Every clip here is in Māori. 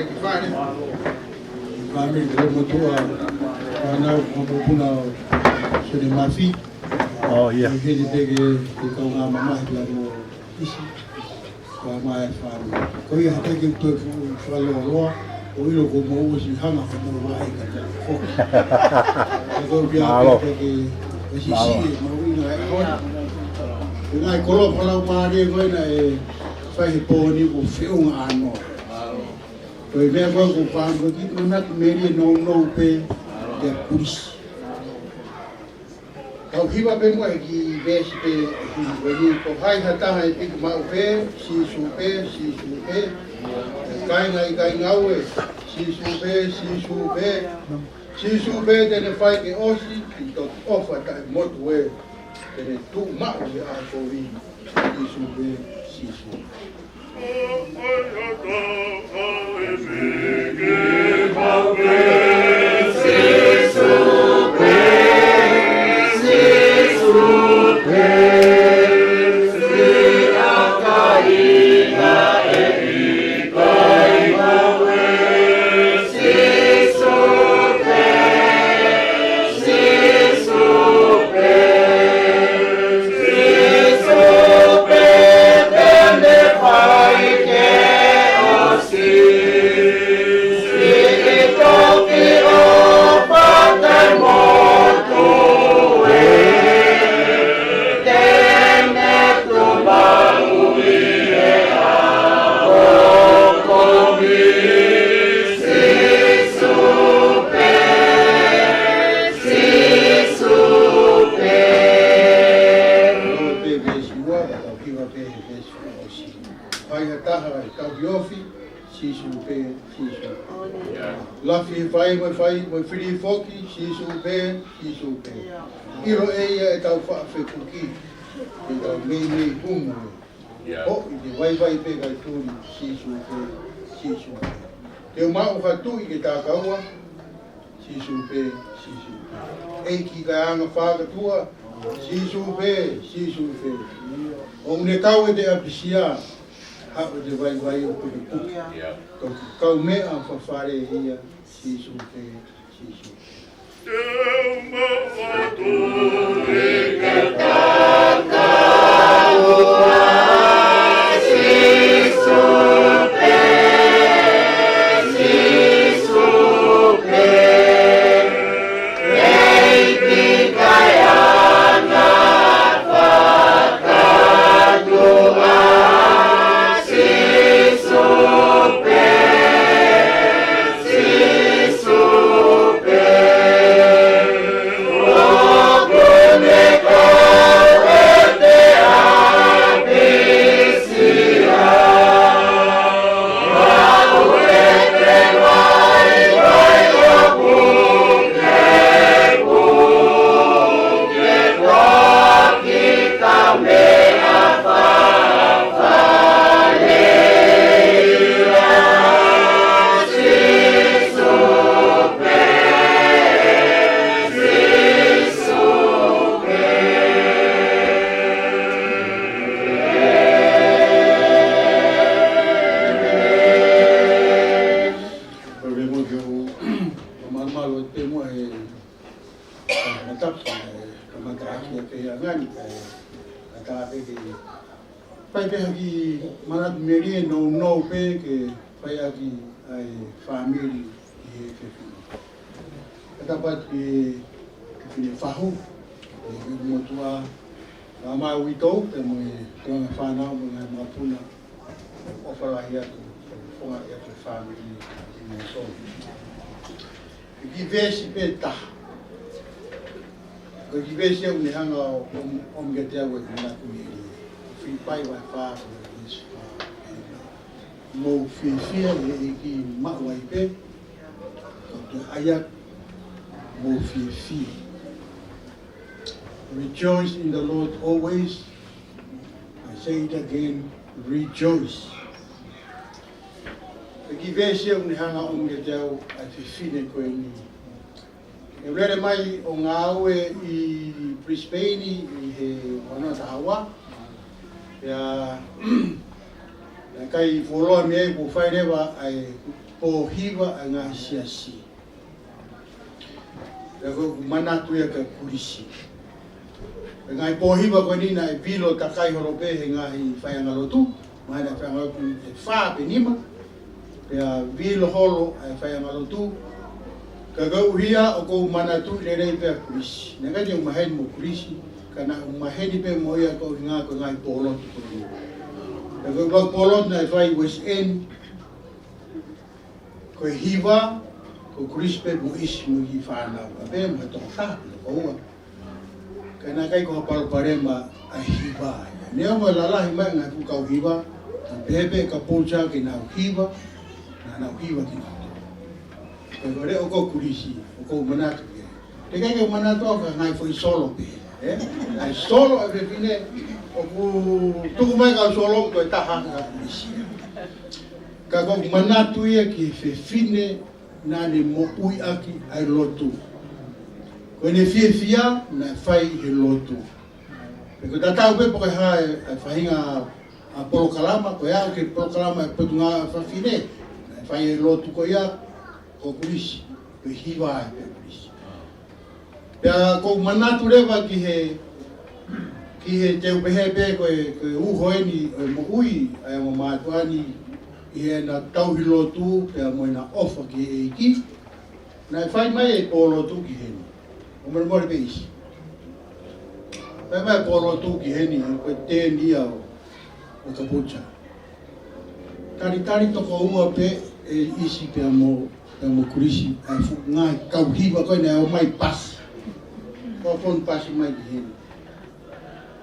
vai que vai, né? Kami motua ana mapuna suri mafi. Oh, yeah. Jadi tege kau mama dia mo isi. Kau mai fam. Kau ia tege tu falo roa. Kau ilo ko mo usi hanga ko mo vai ka. Kau biar tege isi mo ilo ai ko. Ngai kolo kolo mari ko na e fai poni ko feu ano. Kau vem agora com o pão, aqui não é comer não pe de puris. Kau hiba pe mo aqui veste pe aqui ko hai hata hai pe mau pe si su pe kai ngau e si su pe de ne fai ke osi to ofa ta moto e de tu mau a ko vi si su Moi fili foki si super. Iro e tau fa fe kuki. E tau me humu. O i vai pe ga tu si super. Te ma o fatu i ke ta kaua si super. E ki ga anga fa ga tua si super. O ne kau e te apisia. Ha o te vai o kuki. Kau me a fa fare ia. Si super. Pai pe haki marat meri no pe ke pai haki ai family e fefino. Kata pat ke fine fahu e motua ama wito te mo te fana mo na mapuna o fala ia tu fonga ia tu family e so. Ki vesi peta. Ko ki vesi o ni hanga o mgetea we na kumiri. Free pai vai fa is mo fia e ki ma wai pe to aya mo fia. Rejoice in the Lord always. I say it again, rejoice. Ki vese o ni hanga o nge tau a fine ko ni. E rere mai o ngawe I Brisbane I he wana tawa. Ya kai folo me ko fai rewa ai po hiwa a ngā siasi. Ko manatu ia ka kurisi. Ngai po hiwa ko nina e pilo takai horope he ngahi whaianga lotu. Mai na whaianga lotu e wha pe nima. Pea vilo holo e whaianga lotu. Ka gau hia o ko manatu le rei pea kurisi. Nega ni umaheni mo kurisi. Kana umaheni pe mo ia ko hinga ko ngai polotu kuru. Ka gau polotu na e whai West End. Ko hiwa, ko kurisi pe mo isi mo hi whanau. Ka pe mo he toka ko ua. Kena kai ko parema a hiwa. Neo mo lalahi mai ngai pukau hiwa. Pepe ka polcha ki nau hiwa. Na nau hiwa ki nau. Ko re o ko kurisi, o ko manatu. Te kai ke manatu au ka ngai foi solo pe. Ai solo a vefine o ku tuku mai ka solo ko taha ka kurisi. Ka ko manatu ia ki fefine na ni mo ui aki ai lotu. Ko ne fia na fai he lotu. Ko tatau pe po ha e fahinga a polo kalama ko ia ke polo kalama e petunga fafine fai he lotu ko ia ko kurisi ko hiwa e kurisi. Pea ko manatu rewa ki he te upehe pe ko uhoeni mo ui ai mo matuani i he na tauhi lotu pea mo na ofa ki e iki na fai mai e po lotu ki heni. O mora pe isi. Pea mai po lotu ki heni ko te nia o kapucha. Tari toko ua pe e isi pea mo kurisi ai fu ngai kauhiwa koe na o mai pasi. Ko fon pasi mai ki heni.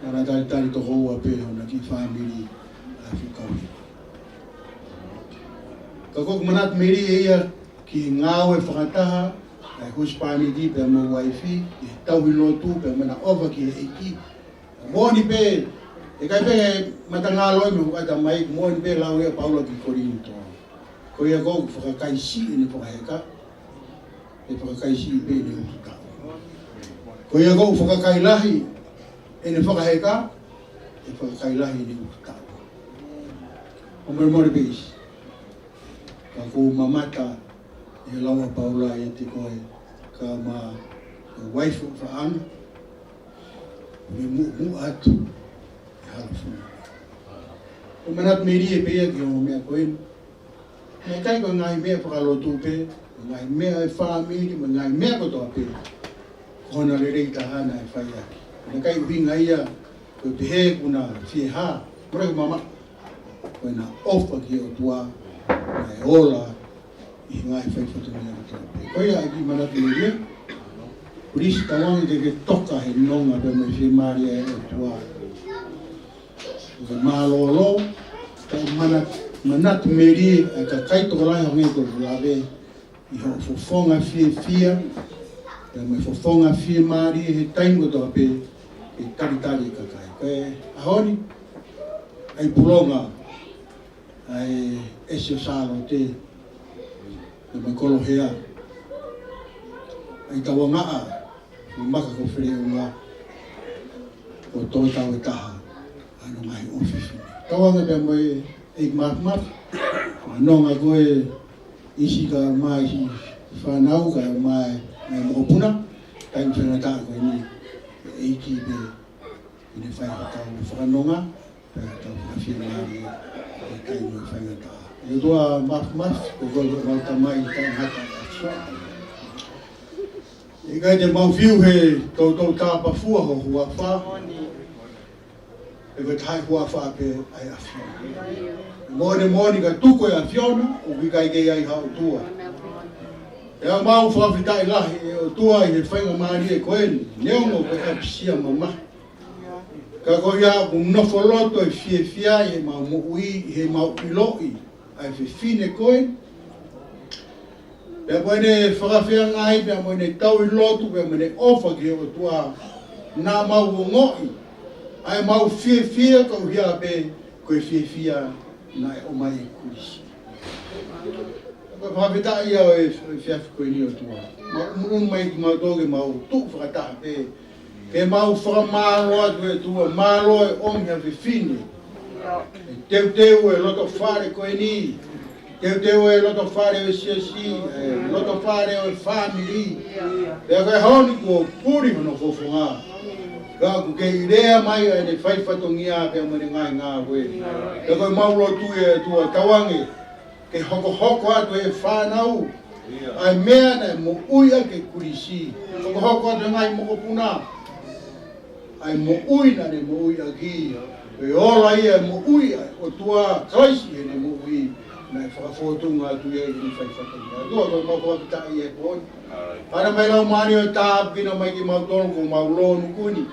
Nana tari toko ua pe hona ki whamiri ai fu kauhiwa. Ka koko manat meri e ia ki ngāo e whakataha ai huspani di pe mo waifi e tauhi lotu pe mana ova ki e iki. Moni pe e kai pe matangalo e me hukata mai moni pe lau ia Paulo ki Korinto. Ko ia koko whakakaisi e ne whakaheka e whakakaisi i pe ne ukita. Ko ia koko whakakailahi e ne whakaheka e whakakailahi ne ukita. O mori pe isi. Ka ko mamata e lawa Paula e te koe ka ma waifu whaanga me mu atu e halafuna. O manat meri e pea ki o mea koe me kai ko ngai mea whakalotu pe ngai mea e whamiri ma ngai mea kotoa pe kona le rei tahana e whai aki. Me kai winga ia koe pehe kuna fie ha mora ko mama koe na ofa ki o tua na e ola i ngai whai whatumia kotoa pe. Koe a ki manatu meri Urisi tawangi te ke toka he nonga pe me whi maria e o tua. Ke malolo ta manatu meri e ka kaitoko lai honge ko lawe i ho fofonga fia pe me fofonga fia mari he taingo toa pe e tari ka kai. Koe ahoni ai pulonga ai esio salo te me kolo hea ai tawangaa maka ko fere unga o to tau taha ano mai ofifi tawanga pe mo e mat no nga go e isi ka mai si fanau ka mai mo puna tai fena ta ko ni e ki be ni fa ta fa no nga ta fi mai e kai no fa ta e do mat ko go ta mai ta hata e kai te mau fiu he tau tāpa fua ho hua wha. E kai tai hua wha pe ai a fiona. Mōne ka tuko e a fiona o ki kai kei ai hao tua. E a mau whawhitai lahi e o tua i he whainga maari e koeni. Neongo koe e pisia mama. Ka koe ia nofo loto e fia e mau muui he mau iloi ai fine koeni. Pea moene whakawhia ngai, pea moene tau i lotu, pea moene ofa ki o tua nā mau o ngoi. Ai mau fia kau hia pe koe fia nai o mai e kurisi. Koe whakawhita ia o e whiawhi koe ni o tua. Mau mai ki mau toge mau tuk whakataha pe. Pe mau whakamalo atu e tua, malo e ongi a whiwhine. E teu e loto whare koe ni. teu e loto fare o siasi, loto fare o family. E vai honi ko puri no fofunga. Ga ku ke idea mai e fai fatongia pe mo ngai nga we. E ko mau lotu e tu tawangi. Ke hoko atu e whanau. Ai mea nei mo uia ke kurisi. Hoko atu ngai mo puna. Ai mo uina ne mo uia ki. E ola ia mo uia o tua kaisi e ne mo ui. Nei whakafotunga atu e ni whai whakangia. Tua toi mau whakatai e poi. Ana mai lau mani o tāp kina mai ki mau tonu ko mau lonu kuni.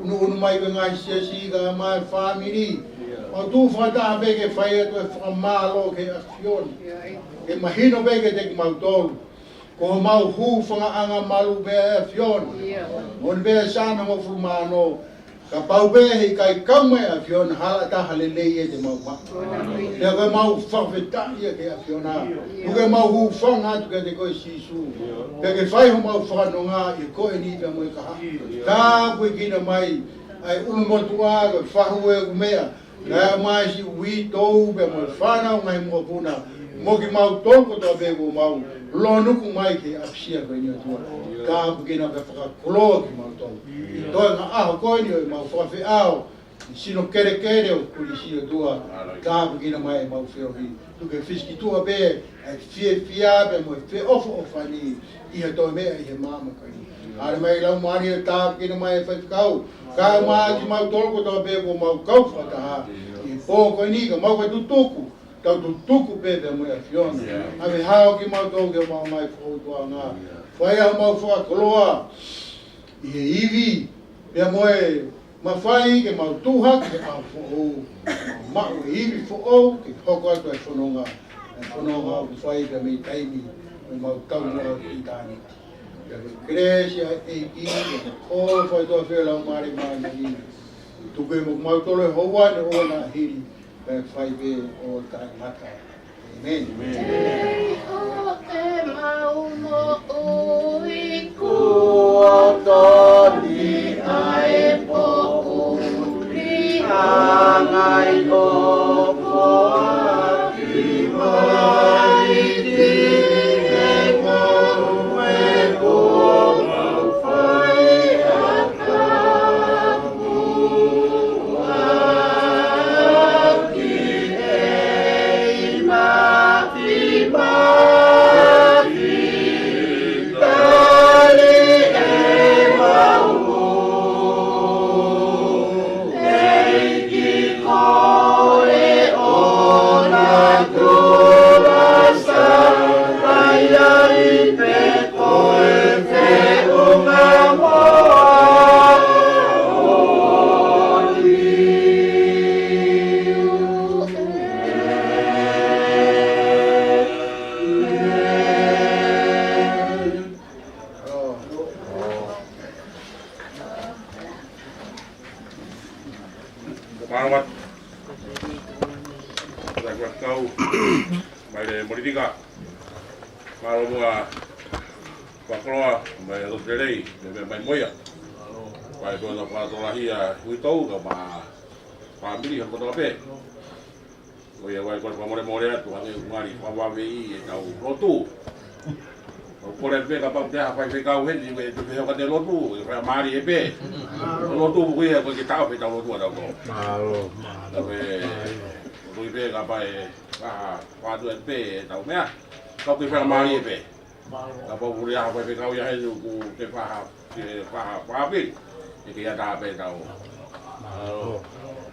Unu mai ke ngai siasi ka mai family. O tu whata beke whai atu e whakamalo ke afioni. Ke mahino beke te ki mau tonu. Ko mau hu whanga anga malu be e afioni. Mon be sana mo fumano. Ka pau be hei kai kaunga e afiona hala taha lelei e te mau ma. Lea koe mau whawhetai e ke afiona. Tuke mau hu whanga atu ke te koe sisu. Pe ke whai ho mau whanonga i koe ni pe mo i kaha. Tā koe kina mai ai umotua ke whahu e kumea. Lea mai si ui tou pe mo i whanau ngai mua puna. Mo ki mau toko toa pe ko mau. Lonuku mai ke apsia koe ni atua. Tā koe kina pe whakakoloa ki mau toko. Toi nga aho koe ni o mau whawhi ao. Sino kere kere o kulisi o tua. Tāpu kina mai mau whiohi. Tuke whiski tua be. Ai whia be mo e ofo o whani. Iha toi mea i he māma koe ni. Hare mai lau maari e tāpu kina mai e whaikau. Kā maa ki mau tolko toa be ko mau kau whataha. I pō koe ni ka mau koe tutuku. Tau tutuku be be mo e whiona. Ame hao ki mau tau ke mau mai whautua ngā. Whai au mau whakoloa. I he iwi. Pea moe mawhai ke mau tuha ke au fo'ou. Mau e iwi fo'ou ke hoko atu e whanonga. E whanonga au whai ke mei taimi. E mau taunga o ki tāni. Pea ke kresi a e ki. O whai toa whea lau maare maare ni. Tuke mo mau tolo e hoa ne hoa na hiri. Pea whai pe o tai mata. Amen. O te mau mo ui kua toni ai po uri angai o poa ki mai ti e mo e ko mau whai a kapu a ki e mati mati tali e mau e ki koe o na tua sa ai ai pe koe te unga moa o Malamat. Dapat kau. Mai modifica. Kalau mua pakroa mai rotelei, mai moia. Mai dona patrolahia huitau ka ba family han kota pe. Oia vai kon more tu ane ngari pawawe I tau lotu. O kore pe ka pa te ha pai kau hen ni me tu pe ka te lotu, ka mari e pe. Lotu ku ia ko ki tau pe tau lotu ada ko. Malo. Tapi tu pe ka pa e pa tu pe tau mea. Kau ke pa mari e pe. Ka pa ku ia pa pe kau ia hen ku te pa pa pe. E ke ia ta pe tau. Malo.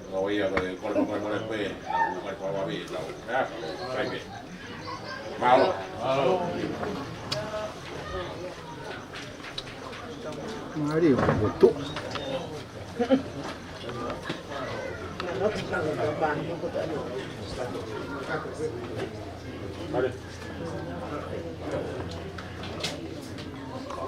Kau ia ko more pe, aku ka pa pe tau. Ya, kai pe. Malo. Malo. Mari o boto. Mari.